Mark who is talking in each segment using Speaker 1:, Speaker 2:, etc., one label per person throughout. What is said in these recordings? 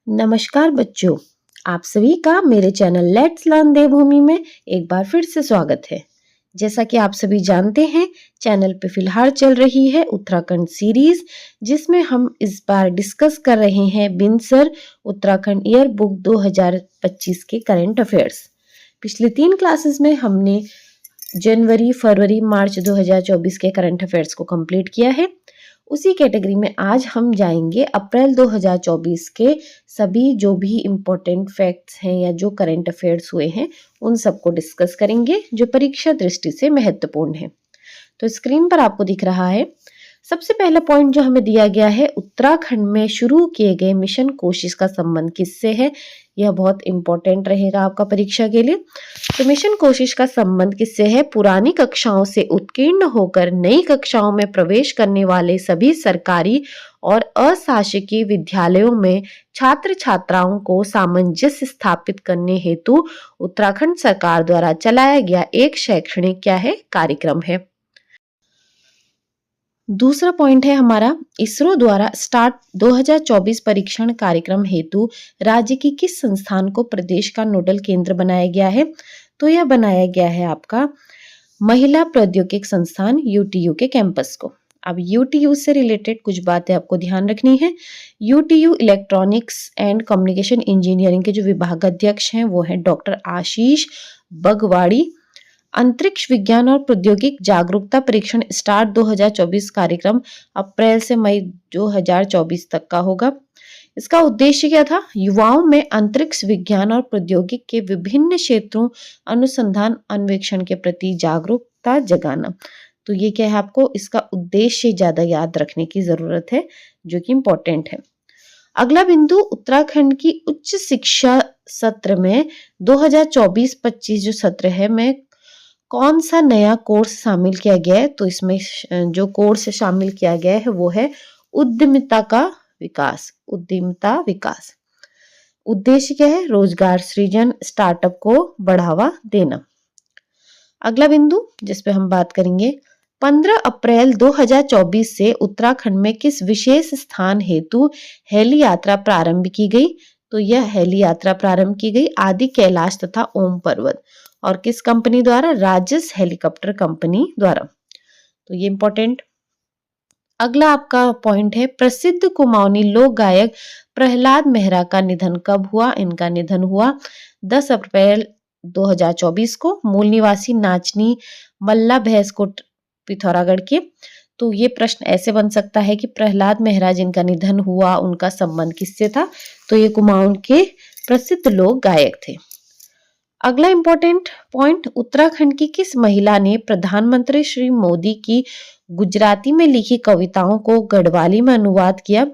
Speaker 1: नमस्कार बच्चों, आप सभी का मेरे चैनल लेट्स लर्न देवभूमि में एक बार फिर से स्वागत है। जैसा कि आप सभी जानते हैं, चैनल पे फिलहाल चल रही है उत्तराखंड सीरीज, जिसमें हम इस बार डिस्कस कर रहे हैं बिनसर उत्तराखंड ईयर बुक 2025 के करंट अफेयर्स। पिछले 3 क्लासेस में हमने जनवरी, फरवरी, मार्च 2024 के करंट अफेयर्स को कंप्लीट किया है। उसी कैटेगरी में आज हम जाएंगे अप्रैल 2024 के सभी जो भी इम्पोर्टेंट फैक्ट्स हैं या जो करंट अफेयर्स हुए हैं उन सबको डिस्कस करेंगे जो परीक्षा दृष्टि से महत्वपूर्ण है। तो स्क्रीन पर आपको दिख रहा है सबसे पहला पॉइंट जो हमें दिया गया है, उत्तराखंड में शुरू किए गए मिशन कोशिश का संबंध किससे है। यह बहुत इंपॉर्टेंट रहेगा आपका परीक्षा के लिए। तो मिशन कोशिश का संबंध किससे है? पुरानी कक्षाओं से उत्तीर्ण होकर नई कक्षाओं में प्रवेश करने वाले सभी सरकारी और अशासकीय विद्यालयों में छात्र छात्राओं को सामंजस्य स्थापित करने हेतु उत्तराखंड सरकार द्वारा चलाया गया एक शैक्षणिक क्या है? कार्यक्रम है। दूसरा पॉइंट है हमारा, इसरो द्वारा स्टार्ट 2024 परीक्षण कार्यक्रम हेतु राज्य की किस संस्थान को प्रदेश का नोडल केंद्र बनाया गया है? तो यह बनाया गया है आपका महिला प्रौद्योगिक संस्थान यूटीयू के कैंपस को। अब यूटीयू से रिलेटेड कुछ बातें आपको ध्यान रखनी है। UTU electronics and communication engineering के जो विभागाध्यक्ष हैं वो हैं डॉक्टर आशीष बगवाड़ी। अंतरिक्ष विज्ञान और प्रौद्योगिक जागरूकता परीक्षण स्टार्ट 2024 कार्यक्रम अप्रैल से मई 2024 तक का होगा। इसका उद्देश्य क्या था? युवाओं में अंतरिक्ष विज्ञान और प्रौद्योगिक के विभिन्न क्षेत्रों अनुसंधान अन्वेषण के प्रति जागरूकता जगाना। तो ये क्या है, आपको इसका उद्देश्य ज्यादा याद रखने की जरूरत है जो कि इंपॉर्टेंट है। अगला बिंदु, उत्तराखंड की उच्च शिक्षा सत्र में 2024-25 जो सत्र है में कौन सा नया कोर्स शामिल किया गया है? तो इसमें जो कोर्स शामिल किया गया है वो है उद्यमिता का विकास। उद्यमिता विकास उद्देश्य क्या है? रोजगार सृजन, स्टार्टअप को बढ़ावा देना। अगला बिंदु जिस पे हम बात करेंगे, 15 अप्रैल 2024 से उत्तराखंड में किस विशेष स्थान हेतु हेली यात्रा प्रारंभ की गई? तो यह हेली यात्रा प्रारंभ की गई आदि कैलाश तथा ओम पर्वत, और किस कंपनी द्वारा? राजस हेलीकॉप्टर कंपनी द्वारा। तो ये इंपॉर्टेंट। अगला आपका पॉइंट है, प्रसिद्ध कुमाऊनी लोक गायक प्रहलाद मेहरा का निधन कब हुआ? इनका निधन हुआ 10 अप्रैल 2024 को। मूल निवासी नाचनी मल्ला भैंसकोट पिथौरागढ़ के। तो ये प्रश्न ऐसे बन सकता है कि प्रहलाद मेहरा जिनका निधन हुआ उनका संबंध किससे था? तो ये कुमाऊं के प्रसिद्ध लोक गायक थे। अगला इंपॉर्टेंट पॉइंट, उत्तराखंड की किस महिला ने प्रधानमंत्री श्री मोदी की गुजराती में लिखी कविताओं को गढ़वाली में अनुवाद किया?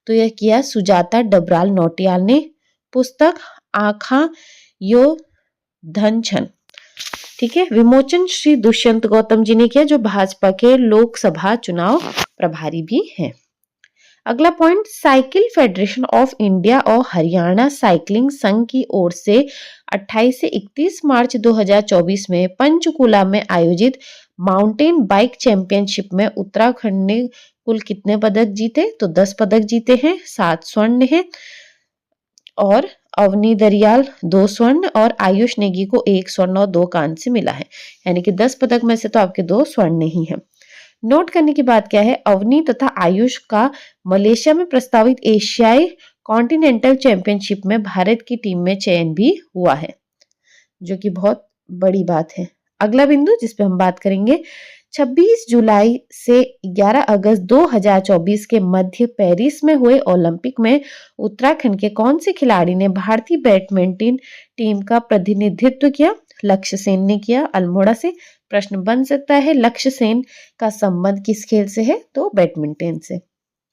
Speaker 1: तो यह किया सुजाता डबराल नौटियाल ने। पुस्तक आँखा यो धनछन, ठीक है, विमोचन श्री दुष्यंत गौतम जी ने किया जो भाजपा के लोकसभा चुनाव प्रभारी भी हैं। अगला point, cycle federation of India और हरियाणा साइकिलिंग संघ की ओर से 28 से 31 मार्च 2024 में पंचकुला में आयोजित माउंटेन बाइक चैंपियनशिप में उत्तराखंड ने कुल कितने पदक जीते? तो 10 पदक जीते हैं, 7 स्वर्ण है और अवनी दरियाल 2 स्वर्ण और आयुष नेगी को 1 स्वर्ण और 2 कांस्य मिला है। यानी कि 10 पदक में से तो आपके 2 स्वर्ण ही है। नोट करने की बात क्या है, अवनी तथा आयुष का मलेशिया में प्रस्तावित एशियाई कॉन्टिनेंटल चैंपियनशिप में भारत की टीम में चयन भी हुआ है, जो कि बहुत बड़ी बात है। अगला बिंदु जिस पे हम बात करेंगे, 26 जुलाई से 11 अगस्त 2024 के मध्य पेरिस में हुए ओलंपिक में उत्तराखंड के कौन से खिलाड़ी ने भारतीय बैडमिंटन टीम का प्रतिनिधित्व किया? लक्ष्य सेन ने किया अल्मोड़ा से। प्रश्न बन सकता है लक्ष्य सेन का संबंध किस खेल से है? तो बैडमिंटन से।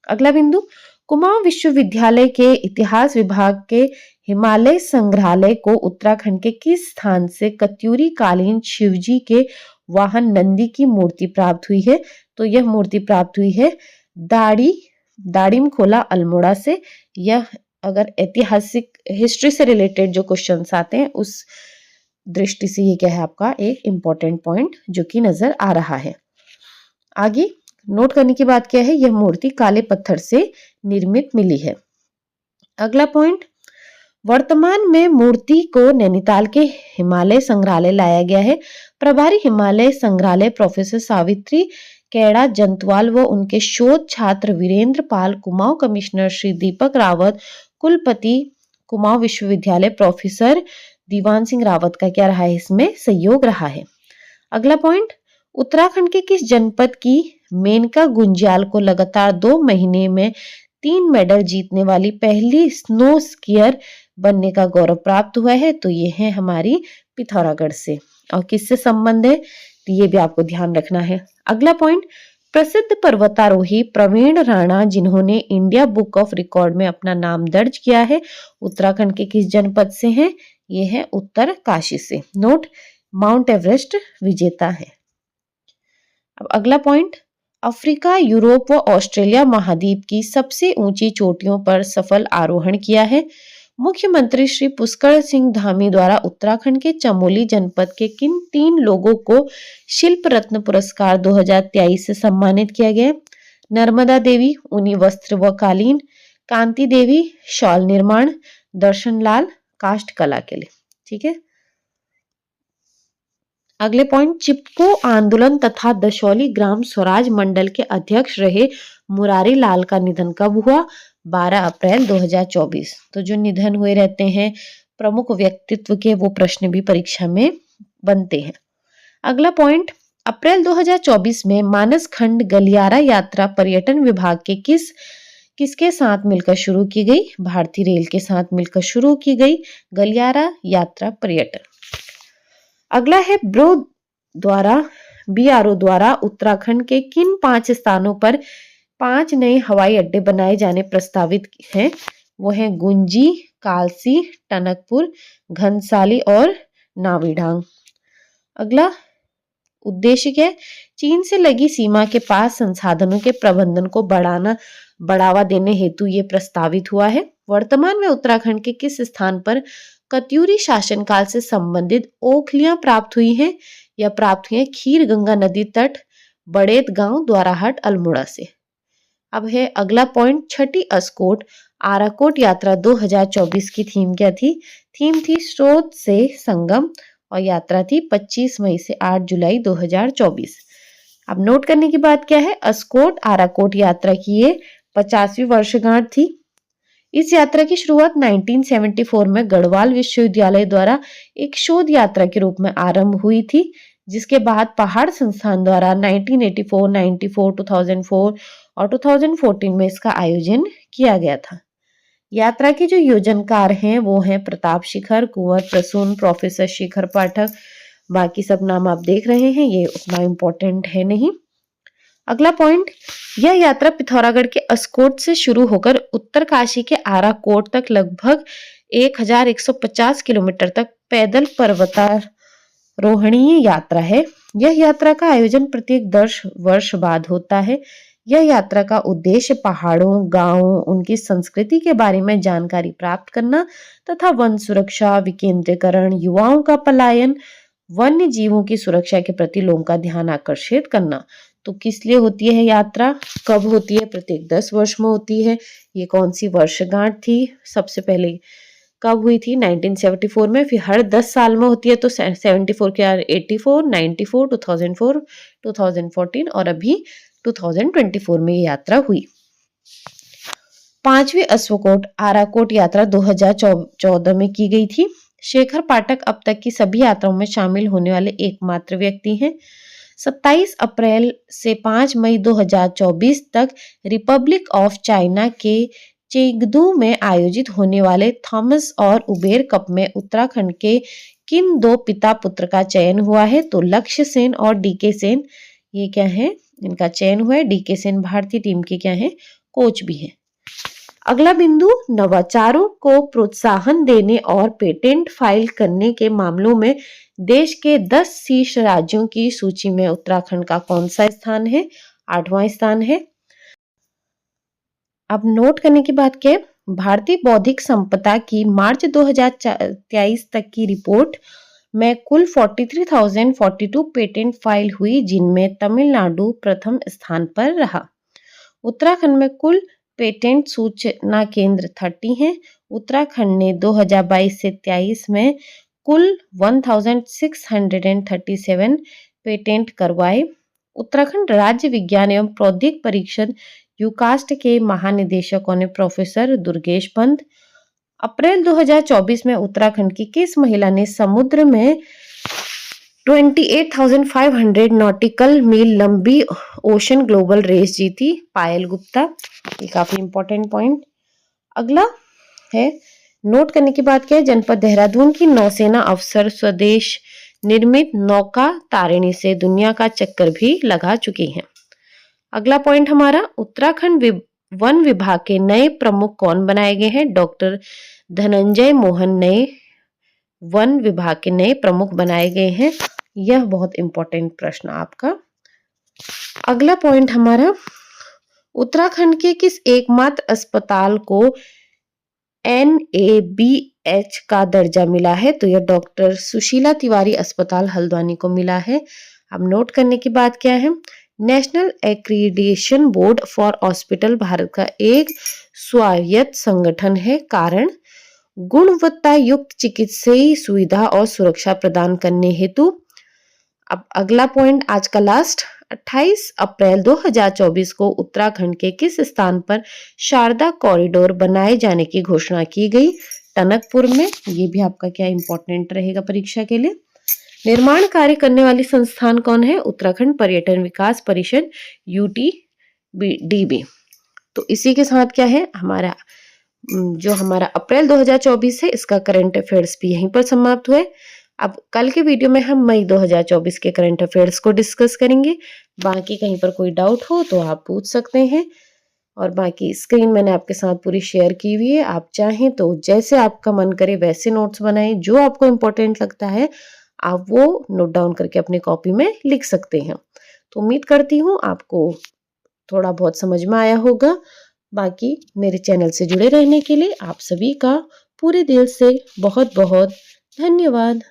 Speaker 1: अगला बिंदु, कुमाऊं विश्वविद्यालय के इतिहास विभाग के हिमालय संग्रहालय को उत्तराखंड के किस स्थान से कत्यूरी कालीन शिवजी के वाहन नंदी की मूर्ति प्राप्त हुई है? तो यह मूर्ति प्राप्त हुई है दाड़िम खोला अल्मोड़ा से। यह अगर ऐतिहासिक हिस्ट्री से रिलेटेड जो क्वेश्चंस आते हैं उस दृष्टि से ये क्या है आपका एक इंपॉर्टेंट पॉइंट जो कि नजर आ रहा है। आगे नोट करने की बात क्या है, यह मूर्ति काले पत्थर से निर्मित मिली है। अगला पॉइंट, वर्तमान में मूर्ति को नैनीताल के हिमालय संग्रहालय लाया गया है। प्रभारी हिमालय संग्रहालय प्रोफेसर सावित्री कैड़ा जंतवाल व उनके शोध छात्र वीरेंद्र पाल, कुमाऊं कमिश्नर श्री दीपक रावत, कुलपति कुमाऊं विश्वविद्यालय प्रोफेसर दीवान सिंह रावत का क्या रहा है, इसमें सहयोग रहा है। अगला पॉइंट, उत्तराखंड के किस जनपद की मेनका गुंज्याल को लगातार 2 महीने में 3 मेडल जीतने वाली पहली स्नो स्कीयर बनने का गौरव प्राप्त हुआ है? तो ये है हमारी पिथौरागढ़ से। और किससे संबंध है, तो ये भी आपको ध्यान रखना है। अगला पॉइंट, प्रसिद्ध पर्वतारोही प्रवीण राणा जिन्होंने इंडिया बुक ऑफ रिकॉर्ड में अपना नाम दर्ज किया है, उत्तराखंड के किस जनपद से हैं? ये है उत्तरकाशी से। नोट, माउंट एवरेस्ट विजेता है। अब अगला पॉइंट, अफ्रीका, यूरोप व ऑस्ट्रेलिया महाद्वीप की सबसे ऊंची चोटियों पर सफल आरोहण किया है। मुख्यमंत्री श्री पुष्कर सिंह धामी द्वारा उत्तराखंड के चमोली जनपद के किन 3 लोगों को शिल्प रत्न पुरस्कार 2023 से सम्मानित किया गया? नर्मदा देवी ऊनी वस्त्र व कालीन, कांति देवी शॉल निर्माण, दर्शन लाल काष्ठ कला के लिए। ठीक है। अगले पॉइंट, चिपको आंदोलन तथा दशौली ग्राम स्वराज मंडल के अध्यक्ष रहे मुरारी लाल का निधन कब हुआ? 12 अप्रैल 2024। तो जो निधन हुए रहते हैं प्रमुख व्यक्तित्व के, वो प्रश्न भी परीक्षा में बनते हैं। अगला पॉइंट, अप्रैल 2024 में मानस खंड गलियारा यात्रा पर्यटन विभाग के किसके साथ मिलकर शुरू की गई? भारतीय रेल के साथ मिलकर शुरू की गई गलियारा यात्रा पर्यटन। अगला है BRO द्वारा उत्तराखंड के किन 5 स्थानों पर 5 नए हवाई अड्डे बनाए जाने प्रस्तावित हैं? वो हैं गुंजी, कालसी, टनकपुर, घनसाली और नावीढांग। अगला उद्देश्य क्या है? चीन से लगी सीमा के पास संसाधनों के प्रबंधन को बढ़ावा देने हेतु ये प्रस्तावित हुआ है। वर्तमान में उत्तराखंड के किस स्थान पर कत्यूरी शासनकाल से संबंधित ओखलियां प्राप्त हुई हैं? या प्राप्त हुई है खीर गंगा नदी तट, बड़ेत गांव, द्वाराहाट, अल्मोड़ा से। अब है अगला पॉइंट, छठी अस्कोट आराकोट यात्रा 2024 की थीम क्या थी? थीम थी स्रोत से संगम और यात्रा थी 25 मई से 8 जुलाई 2024। अब नोट करने की बात क्या है? अस्कोट आराकोट यात्रा की ये 50वीं वर्षगांठ थी। इस यात्रा की शुरुआत 1974 में गढ़वाल विश्वविद्यालय द्वारा एक शोध यात्रा के रूप में आरंभ हुई थी, जिसके बाद पहाड़ संस्थान द्वारा 1984, 94, 2004 और 2014 में इसका आयोजन किया गया था। यात्रा के जो योजनकार हैं वो हैं प्रताप शिखर, कुंवर प्रसून, प्रोफेसर शेखर पाठक। बाकी सब नाम आप देख रहे हैं, ये उतना इम्पोर्टेंट है नहीं। अगला पॉइंट, यह यात्रा पिथौरागढ़ के अस्कोट से शुरू होकर उत्तरकाशी के आराकोट तक लगभग 1150 किलोमीटर तक पैदल पर्वतारोहणीय यात्रा है। यह यात्रा का आयोजन प्रत्येक 10 वर्ष बाद होता है। यह यात्रा का उद्देश्य पहाड़ों, गांवों, उनकी संस्कृति के बारे में जानकारी प्राप्त करना तथा वन सुरक्षा, विकेंद्रीकरण, युवाओं का पलायन, वन्य जीवों की सुरक्षा के प्रति लोगों का ध्यान आकर्षित करना। तो किस लिए होती है यात्रा, कब होती है? प्रत्येक 10 वर्ष में होती है। ये कौन सी वर्षगांठ थी? सबसे पहले कब हुई थी? 1974 में। फिर हर 10 साल में होती है, तो 74 के 84, 94, 2004, 2014 और अभी 2024 में ये यात्रा हुई। 5वीं अस्वकोट आराकोट यात्रा 2014 में की गई थी। शेखर पाठक अब तक की सभी यात्राओं में शामिल होने वाले एकमात्र व्यक्ति हैं। 27 अप्रैल से 5 मई 2024 तक रिपब्लिक ऑफ चाइना के चेंगदू में आयोजित होने वाले थॉमस और उबेर कप में उत्तराखंड के किन 2 पिता पुत्र का चयन हुआ है? तो लक्ष्य सेन और डीके सेन, ये क्या है? इनका चयन हुआ है। डीके सेन भारतीय टीम के क्या है? कोच भी हैं। अगला बिंदु, नवाचारों को प्रोत्साहन देने और पेटेंट फाइल करने के मामलों में देश के 10 शीर्ष राज्यों की सूची में उत्तराखंड का कौन सा स्थान है? 8वां स्थान है। अब नोट करने की बात क्या है? भारतीय बौद्धिक संपदा की मार्च 2023 तक की रिपोर्ट में कुल 43,042 पेटेंट फाइल हुई, जिनमें तमिलनाडु प्रथम स्थान पर रहा। उत्तराखंड में कुल पेटेंट सूचना केंद्र 30 हैं। उत्तराखंड ने 2022 से 23 में कुल 1637 पेटेंट करवाए। उत्तराखंड राज्य विज्ञान एवं प्रौद्योगिक परिषद यूकास्ट के महानिदेशकों ने प्रोफेसर दुर्गेश पंत। अप्रैल 2024 में उत्तराखंड की किस महिला ने समुद्र में 28,500 नॉटिकल मील लंबी ओशन ग्लोबल रेस जीती? पायल गुप्ता। ये काफी इंपॉर्टेंट पॉइंट। अगला है, नोट करने की बात क्या है, जनपद देहरादून की नौसेना अफसर स्वदेश निर्मित नौका तारिणी से दुनिया का चक्कर भी लगा चुकी हैं। अगला पॉइंट हमारा, उत्तराखंड वन विभाग के नए प्रमुख कौन बनाए गए हैं? डॉक्टर धनंजय मोहन नए वन विभाग के नए प्रमुख बनाए गए हैं। यह बहुत इंपॉर्टेंट प्रश्न आपका। अगला पॉइंट हमारा, उत्तराखंड के किस एकमात्र अस्पताल को NABH का दर्जा मिला है? तो यह डॉक्टर सुशीला तिवारी अस्पताल हल्द्वानी को मिला है। अब नोट करने की बात क्या है, national accreditation board for hospital Bharat का एक स्वायत्त संगठन है। कारण, गुणवत्ता युक्त चिकित्सीय सुविधा और सुरक्षा प्रदान करने हेतु। अब अगला पॉइंट आज का लास्ट, 28 अप्रैल 2024 को उत्तराखंड के किस स्थान पर शारदा कॉरिडोर बनाए जाने की घोषणा की गई? टनकपुर में। ये भी आपका क्या इंपॉर्टेंट रहेगा परीक्षा के लिए। निर्माण कार्य करने वाली संस्थान कौन है? उत्तराखंड पर्यटन विकास परिषद UTDB। तो इसी के साथ क्या है, हमारा जो हमारा अप्रैल 2024 है इसका करंट अफेयर्स भी यहीं पर समाप्त हुए। अब कल के वीडियो में हम मई 2024 के करंट अफेयर्स को डिस्कस करेंगे। बाकी कहीं पर कोई डाउट हो तो आप पूछ सकते हैं। और बाकी स्क्रीन मैंने आपके साथ पूरी शेयर की हुई है। आप चाहें तो जैसे आपका मन करे वैसे नोट्स बनाएं, जो आपको इम्पोर्टेंट लगता है आप वो नोट डाउन करके अपनी कॉपी में लिख सकते हैं। तो उम्मीद करती हूँ आपको थोड़ा बहुत समझ में आया होगा। बाकी मेरे चैनल से जुड़े रहने के लिए आप सभी का पूरे दिल से बहुत बहुत धन्यवाद।